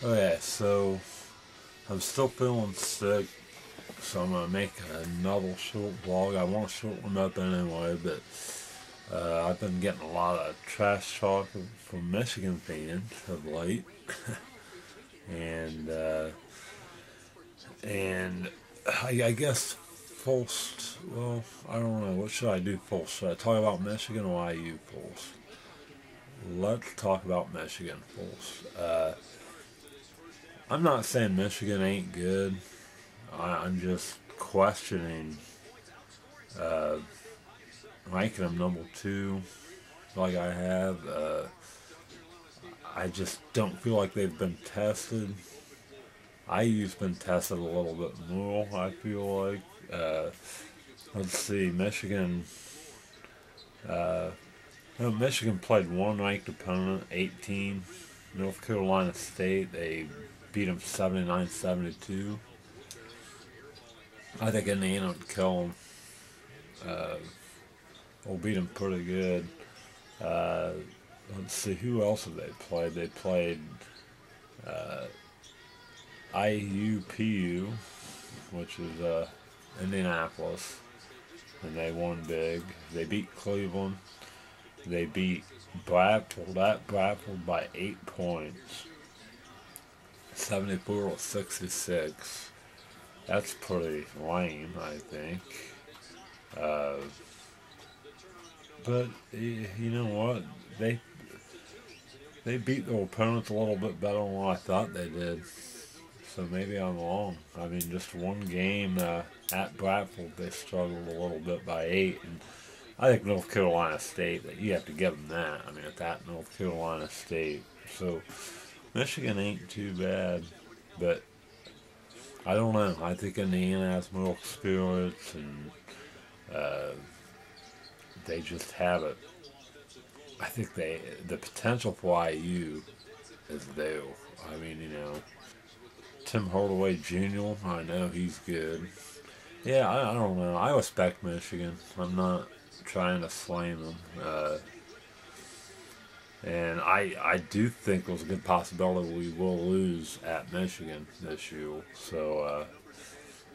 Okay, so I'm still feeling sick, so I'm gonna make another short vlog. I want to shorten them up anyway, but I've been getting a lot of trash talk from Michigan fans of late, and I guess first, well, I don't know, what should I do first? Should I talk about Michigan or IU first? Let's talk about Michigan first. I'm not saying Michigan ain't good. I'm just questioning ranking them number 2 like I have. I just don't feel like they've been tested. IU's been tested a little bit more, I feel like. Let's see, Michigan played one ranked opponent, 18, North Carolina State. They beat them 79-72. I think Indiana would kill them. Or beat them pretty good. Let's see, who else have they played? They played IUPU, which is Indianapolis, and they won big. They beat Cleveland. They beat Bradford at Bradford by 8 points. 74-66. That's pretty lame, I think. But you know what? They beat their opponents a little bit better than what I thought they did. So maybe I'm wrong. I mean, just one game at Bradford, they struggled a little bit by 8. And I think North Carolina State, you have to give them that. I mean, it's at North Carolina State. So Michigan ain't too bad, but I don't know. I think Indiana has more experience, and they just have it. I think the potential for IU is there. I mean, you know, Tim Hardaway Jr., I know he's good. Yeah, I don't know. I respect Michigan. I'm not trying to flame them. And I do think there's a good possibility we will lose at Michigan this year. So,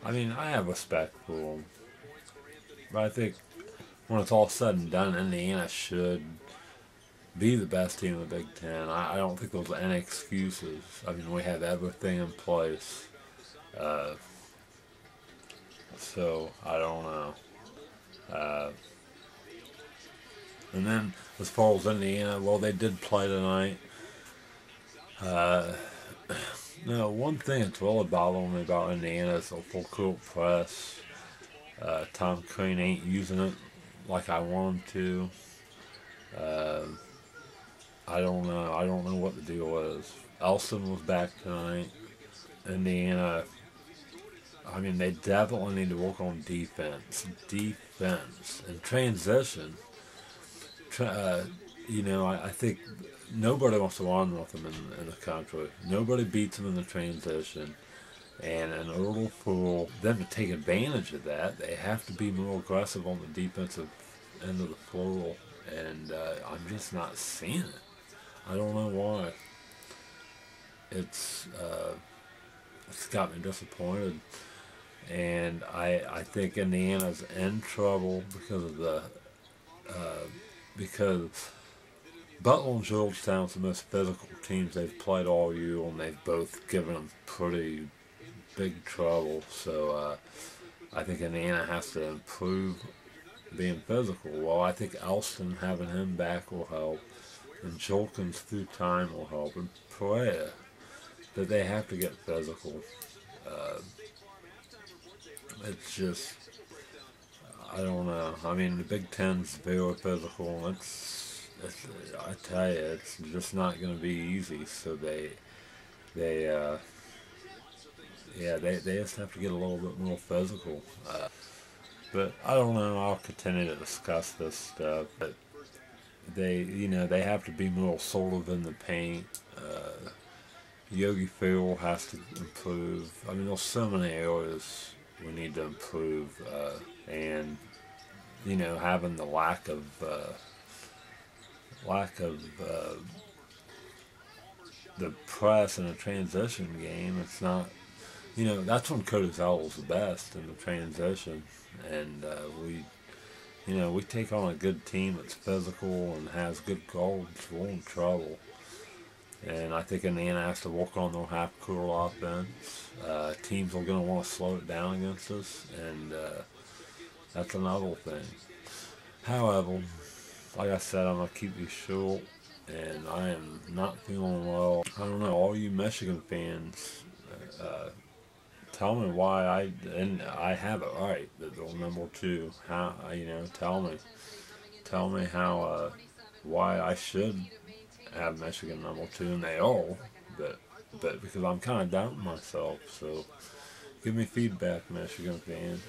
I mean, I have respect for them. But I think when it's all said and done, Indiana should be the best team in the Big Ten. I don't think there's any excuses. I mean, we have everything in place. So, I don't know. And then, as far as Indiana, well, they did play tonight. No, one thing that's really bothering me about Indiana is the full court press. Tom Crean ain't using it like I want him to. I don't know. I don't know what the deal is. Elson was back tonight. Indiana, I mean, they definitely need to work on defense. Defense. And transition. You know, I think nobody wants to run with them in the country. Nobody beats them in the transition. And in order for them to take advantage of that, they have to be more aggressive on the defensive end of the floor. And I'm just not seeing it. I don't know why. It's got me disappointed. And I think Indiana's in trouble because of the because Butler and Georgetown's the most physical teams they've played all year, and they've both given them pretty big trouble. So I think Indiana has to improve being physical. Well, I think Elston, having him back, will help, and Jolkins through time will help, and Perea, that they have to get physical. It's just, I don't know. I mean, the Big Ten's very physical. I tell you, it's just not going to be easy. So they just have to get a little bit more physical. But I don't know. I'll continue to discuss this stuff. But they have to be more assertive in the paint. Yogi Ferrell has to improve. I mean, there's so many areas we need to improve, and having the lack of the press in a transition game. It's not, that's when Cody Zell's the best in the transition, and we take on a good team that's physical and has good guards. We're in trouble. And I think Indiana has to work on their half-court offense. Teams are going to want to slow it down against us, and that's another thing. However, like I said, I'm going to keep these short, and I am not feeling well. I don't know, all you Michigan fans, tell me why I have it right, that they're number 2. How, tell me how, why I should have Michigan number 2, and they are, but because I'm kind of doubting myself. So give me feedback, Michigan fans.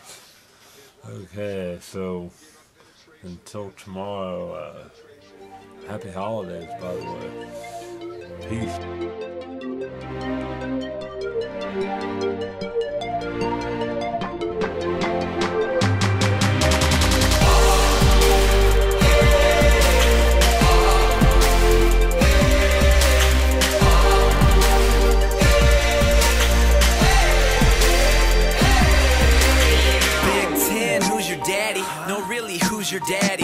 Okay, so until tomorrow, happy holidays, by the way. Peace. Your daddy